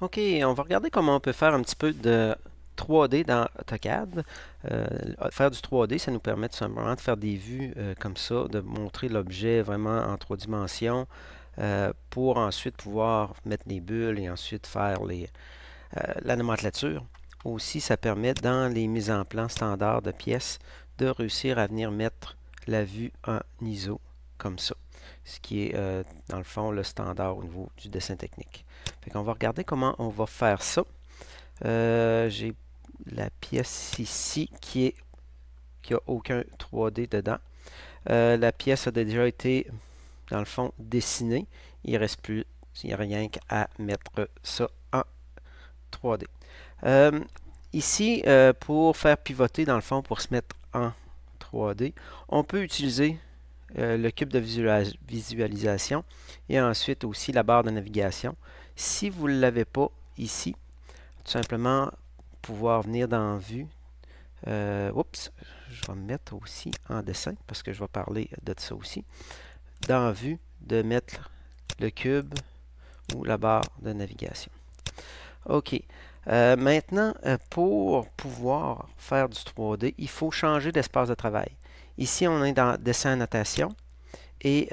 OK, on va regarder comment on peut faire un petit peu de 3D dans AutoCAD. Faire du 3D, ça nous permet tout simplement de faire des vues comme ça, de montrer l'objet vraiment en 3 dimensions pour ensuite pouvoir mettre des bulles et ensuite faire la nomenclature. Aussi, ça permet dans les mises en plan standard de pièces de réussir à venir mettre la vue en ISO comme ça, ce qui est dans le fond le standard au niveau du dessin technique. Fait qu'on va regarder comment on va faire ça. J'ai la pièce ici qui a aucun 3D dedans. La pièce a déjà été, dans le fond, dessinée. Il ne reste plus, il n'y a rien qu'à mettre ça en 3D. Euh, Ici, pour faire pivoter, dans le fond, pour se mettre en 3D, on peut utiliser le cube de visualisation et ensuite aussi la barre de navigation. Si vous ne l'avez pas ici, tout simplement pouvoir venir dans Vue. Oups, je vais me mettre aussi en dessin parce que je vais parler de ça aussi. Dans Vue, de mettre le cube ou la barre de navigation. OK. Maintenant, pour pouvoir faire du 3D, il faut changer d'espace de travail. Ici, on est dans Dessin Annotation et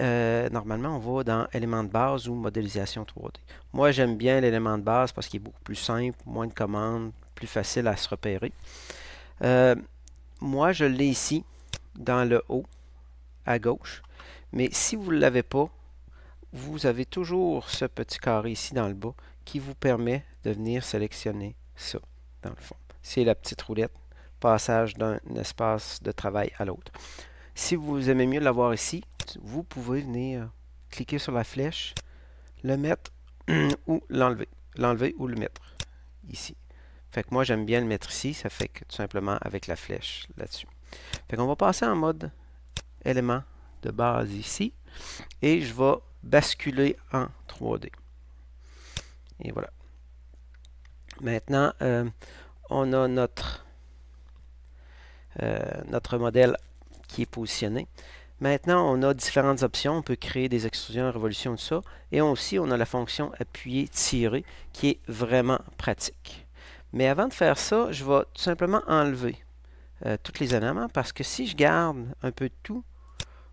normalement, on va dans Éléments de base ou Modélisation 3D. Moi, j'aime bien l'élément de base parce qu'il est beaucoup plus simple, moins de commandes, plus facile à se repérer. Euh, Moi, je l'ai ici, dans le haut, à gauche. Mais si vous ne l'avez pas, vous avez toujours ce petit carré ici dans le bas qui vous permet de venir sélectionner ça, dans le fond. C'est la petite roulette, passage d'un espace de travail à l'autre. Si vous aimez mieux l'avoir ici, vous pouvez venir cliquer sur la flèche, le mettre ou l'enlever. L'enlever ou le mettre ici. Fait que moi, j'aime bien le mettre ici. Ça fait que tout simplement avec la flèche là-dessus. Fait qu'on va passer en mode élément de base ici. Et je vais basculer en 3D. Et voilà. Maintenant, on a notre modèle qui est positionné. Maintenant, on a différentes options. On peut créer des extrusions, révolutions, tout ça. Et aussi, on a la fonction appuyer, tirer, qui est vraiment pratique. Mais avant de faire ça, je vais tout simplement enlever tous les éléments parce que si je garde un peu de tout,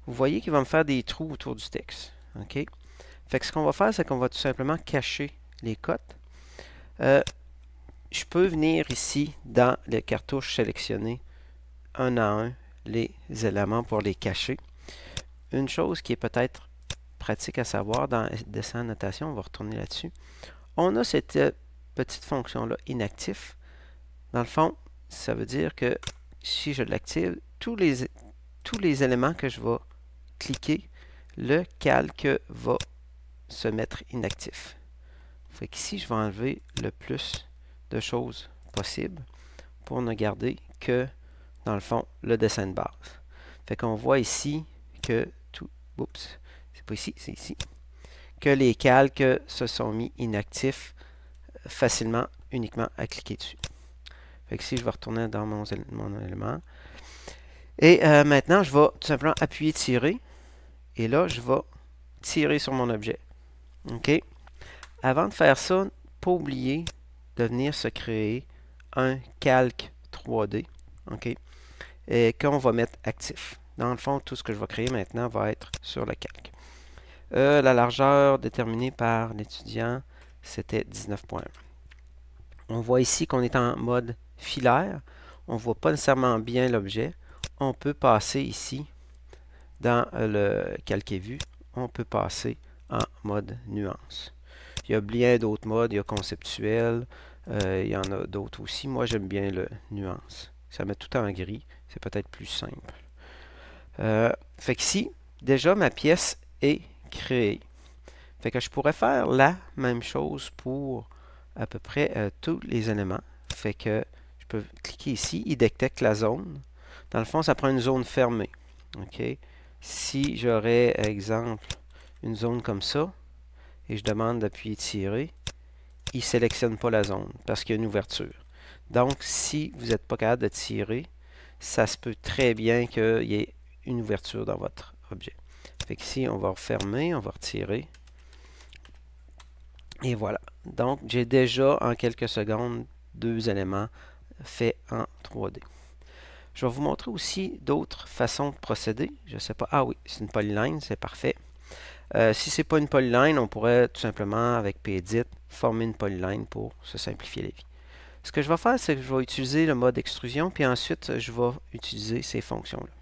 vous voyez qu'il va me faire des trous autour du texte. OK? Fait que ce qu'on va faire, c'est qu'on va tout simplement cacher les cotes. Je peux venir ici dans les cartouches sélectionner un à un les éléments pour les cacher. Une chose qui est peut-être pratique à savoir dans Dessin Annotation, on va retourner là-dessus. On a cette petite fonction-là, inactif. Dans le fond, ça veut dire que si je l'active, tous les éléments que je vais cliquer, le calque va se mettre inactif. Fait qu'ici, je vais enlever le plus de choses possible pour ne garder que, dans le fond, le dessin de base. Fait qu'on voit ici que tout... Oups, c'est pas ici, c'est ici. Que les calques se sont mis inactifs facilement, uniquement à cliquer dessus. Fait que ici, je vais retourner dans mon élément. Et maintenant, je vais tout simplement appuyer tirer. Et là, je vais tirer sur mon objet. OK? Avant de faire ça, pas oublier de venir se créer un calque 3D. OK? Et qu'on va mettre actif. Dans le fond, tout ce que je vais créer maintenant va être sur le calque. La largeur déterminée par l'étudiant, c'était 19.1. On voit ici qu'on est en mode filaire. On ne voit pas nécessairement bien l'objet. On peut passer ici dans le calquer vue. On peut passer en mode nuance. Il y a bien d'autres modes. Il y a conceptuel. Il y en a d'autres aussi. Moi, j'aime bien le nuance. Ça met tout en gris. C'est peut-être plus simple. Fait qu'ici, déjà, ma pièce est créée. Fait que je pourrais faire la même chose pour à peu près tous les éléments. Fait que je peux cliquer ici, il détecte la zone. Dans le fond, ça prend une zone fermée. OK? Si j'aurais, exemple, une zone comme ça, et je demande d'appuyer tirer, il ne sélectionne pas la zone parce qu'il y a une ouverture. Donc, si vous n'êtes pas capable de tirer, ça se peut très bien qu'il y ait une ouverture dans votre objet. Fait qu'ici, on va refermer, on va retirer. Et voilà. Donc, j'ai déjà en quelques secondes 2 éléments faits en 3D. Je vais vous montrer aussi d'autres façons de procéder. Je ne sais pas. Ah oui, c'est une polyline, c'est parfait. Si ce n'est pas une polyline, on pourrait tout simplement, avec PEdit, former une polyline pour se simplifier la vie. Ce que je vais faire, c'est que je vais utiliser le mode extrusion, puis ensuite, je vais utiliser ces fonctions-là.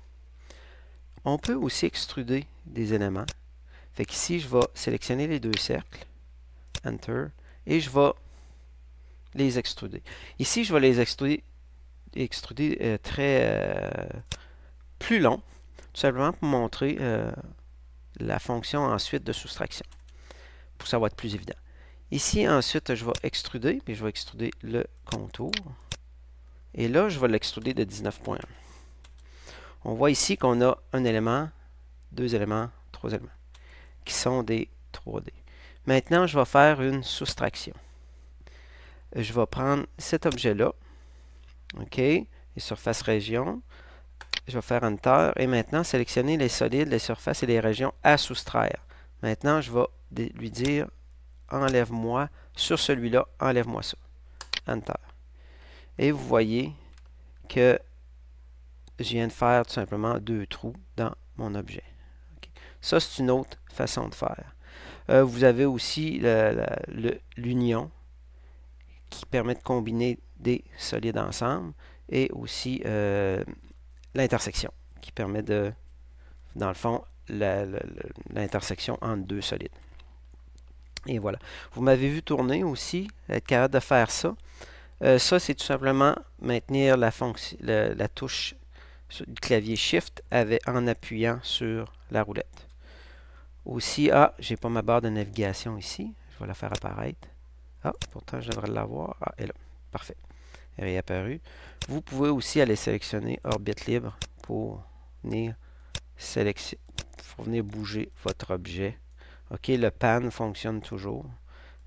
On peut aussi extruder des éléments. Fait qu'ici, je vais sélectionner les 2 cercles, Enter, et je vais les extruder. Ici, je vais les extruder plus long, tout simplement pour montrer la fonction ensuite de soustraction, pour que ça va être plus évident. Ici, ensuite, je vais extruder, puis je vais extruder le contour. Et là, je vais l'extruder de 19.1. On voit ici qu'on a un élément, 2 éléments, 3 éléments, qui sont des 3D. Maintenant, je vais faire une soustraction. Je vais prendre cet objet-là, OK, les surfaces régions. Je vais faire Enter et maintenant sélectionner les solides, les surfaces et les régions à soustraire. Maintenant, je vais lui dire enlève-moi sur celui-là, enlève-moi ça. Enter. Et vous voyez que je viens de faire tout simplement 2 trous dans mon objet. Okay. Ça, c'est une autre façon de faire. Vous avez aussi l'union qui permet de combiner des solides ensemble et aussi l'intersection qui permet de, dans le fond, l'intersection entre 2 solides. Et voilà. Vous m'avez vu tourner aussi, être capable de faire ça. Ça, c'est tout simplement maintenir la touche du clavier Shift en appuyant sur la roulette. Aussi, j'ai pas ma barre de navigation ici. Je vais la faire apparaître. Pourtant, je devrais l'avoir. Elle est là. Parfait. Elle est apparue. Vous pouvez aussi aller sélectionner orbite libre pour venir bouger votre objet. OK, le pan fonctionne toujours,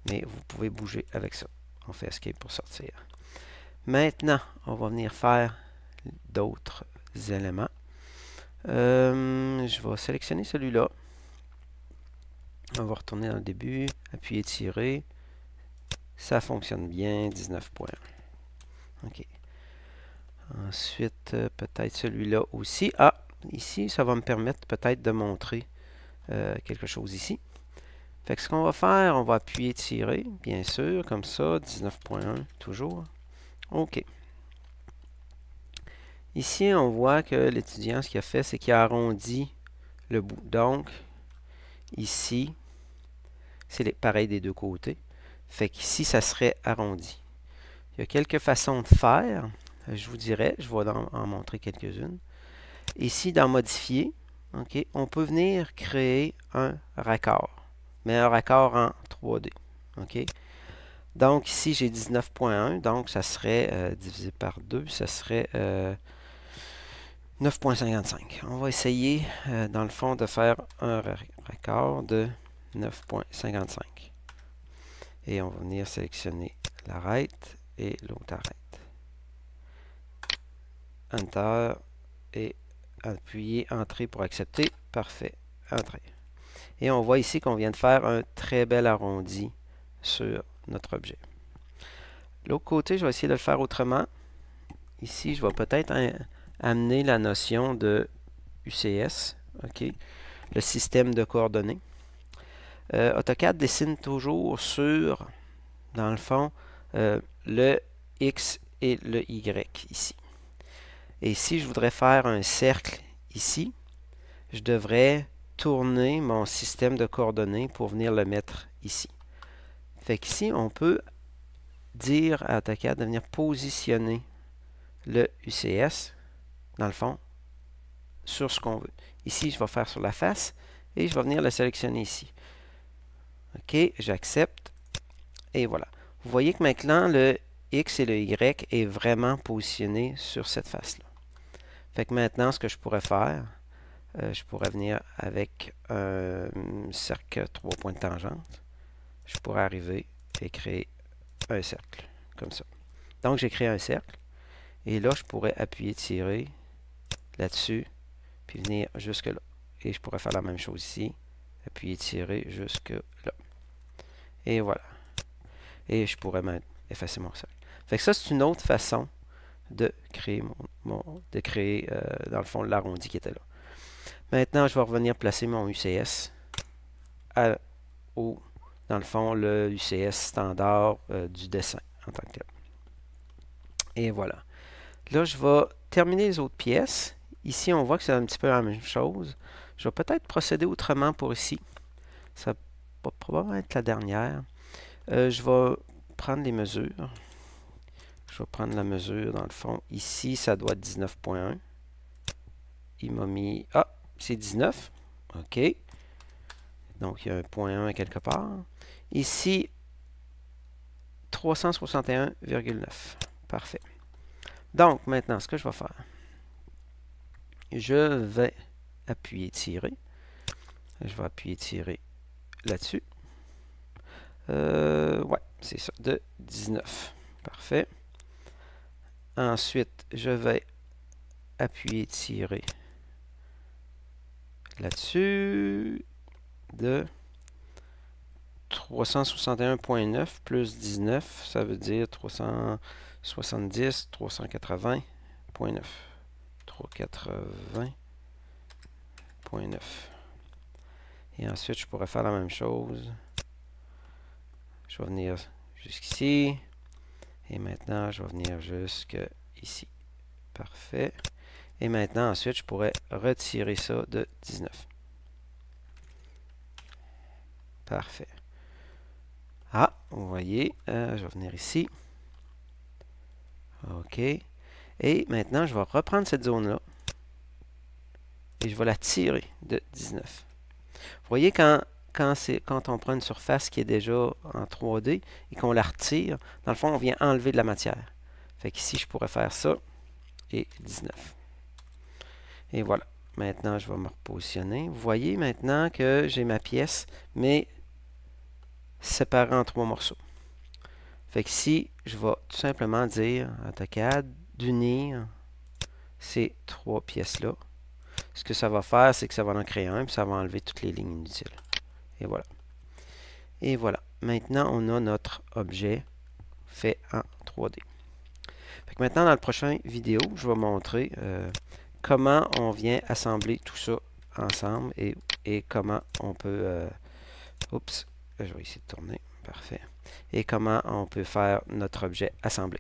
mais vous pouvez bouger avec ça. On fait Escape pour sortir. Maintenant, on va venir faire d'autres éléments. Je vais sélectionner celui-là. On va retourner dans le début, appuyer, tirer. Ça fonctionne bien, 19.1. OK. Ensuite, peut-être celui-là aussi. Ici, ça va me permettre peut-être de montrer quelque chose ici. Fait que ce qu'on va faire, on va appuyer, tirer, bien sûr, comme ça, 19.1, toujours. OK. Ici, on voit que l'étudiant, ce qu'il a fait, c'est qu'il a arrondi le bout. Donc, ici, c'est pareil des 2 côtés. Fait qu'ici, ça serait arrondi. Il y a quelques façons de faire. Je vous dirais, je vais en montrer quelques-unes. Ici, dans Modifier, okay, on peut venir créer un raccord, mais un raccord en 3D. Okay? Donc, ici, j'ai 19.1, donc ça serait divisé par 2, ça serait 9.55. On va essayer, dans le fond, de faire un raccord de 9.55. Et on va venir sélectionner l'arrête et l'autre arrête. Enter et appuyer Entrée pour accepter. Parfait. Entrée. Et on voit ici qu'on vient de faire un très bel arrondi sur notre objet. L'autre côté, je vais essayer de le faire autrement. Ici, je vais peut-être amener la notion de UCS, OK, le système de coordonnées. AutoCAD dessine toujours sur, dans le fond, le X et le Y ici. Et si je voudrais faire un cercle ici, je devrais tourner mon système de coordonnées pour venir le mettre ici. Fait qu'ici, on peut dire à AutoCAD de venir positionner le UCS, dans le fond, sur ce qu'on veut. Ici, je vais faire sur la face et je vais venir le sélectionner ici. OK, j'accepte et voilà. Vous voyez que maintenant, le X et le Y est vraiment positionné sur cette face-là. Fait que maintenant, ce que je pourrais faire, je pourrais venir avec un cercle 3 points de tangente. Je pourrais arriver et créer un cercle, comme ça. Donc, j'ai créé un cercle. Et là, je pourrais appuyer, tirer là-dessus, puis venir jusque là. Et je pourrais faire la même chose ici. Appuyer, tirer jusque là. Et voilà. et je pourrais même effacer mon cercle. Fait que ça, c'est une autre façon de créer, dans le fond, l'arrondi qui était là. Maintenant, je vais revenir placer mon UCS dans le fond, le UCS standard du dessin en tant que tel. Et voilà. Là, je vais terminer les autres pièces. Ici, on voit que c'est un petit peu la même chose. Je vais peut-être procéder autrement pour ici. Ça va probablement être la dernière. Je vais prendre les mesures. Je vais prendre la mesure, dans le fond. Ici, ça doit être 19.1. Il m'a mis... Ah, c'est 19. OK. Donc, il y a un point 1 quelque part. Ici, 361,9. Parfait. Donc, maintenant, ce que je vais faire, je vais appuyer tirer. Je vais appuyer tirer là-dessus. Ouais, c'est ça, de 19. Parfait. Ensuite, je vais appuyer tirer là-dessus de 361.9 plus 19, ça veut dire 370, 380.9. 380.9. Et ensuite, je pourrais faire la même chose. Je vais venir jusqu'ici. Et maintenant, je vais venir jusqu'ici. Parfait. Et maintenant, ensuite, je pourrais retirer ça de 19. Parfait. Ah, vous voyez, je vais venir ici. OK. Et maintenant, je vais reprendre cette zone-là. Et je vais la tirer de 19. Vous voyez, quand on prend une surface qui est déjà en 3D et qu'on la retire, dans le fond, on vient enlever de la matière. Fait qu'ici, je pourrais faire ça et 19. Et voilà. Maintenant, je vais me repositionner. Vous voyez maintenant que j'ai ma pièce, mais séparée en 3 morceaux. Fait que ici, je vais tout simplement dire à AutoCAD d'unir ces 3 pièces-là. Ce que ça va faire, c'est que ça va en créer un, puis ça va enlever toutes les lignes inutiles. Et voilà. Et voilà. Maintenant, on a notre objet fait en 3D. Fait que maintenant, dans la prochaine vidéo, je vais montrer comment on vient assembler tout ça ensemble et comment on peut... oups, je vais essayer de tourner. Parfait. Et comment on peut faire notre objet assemblé.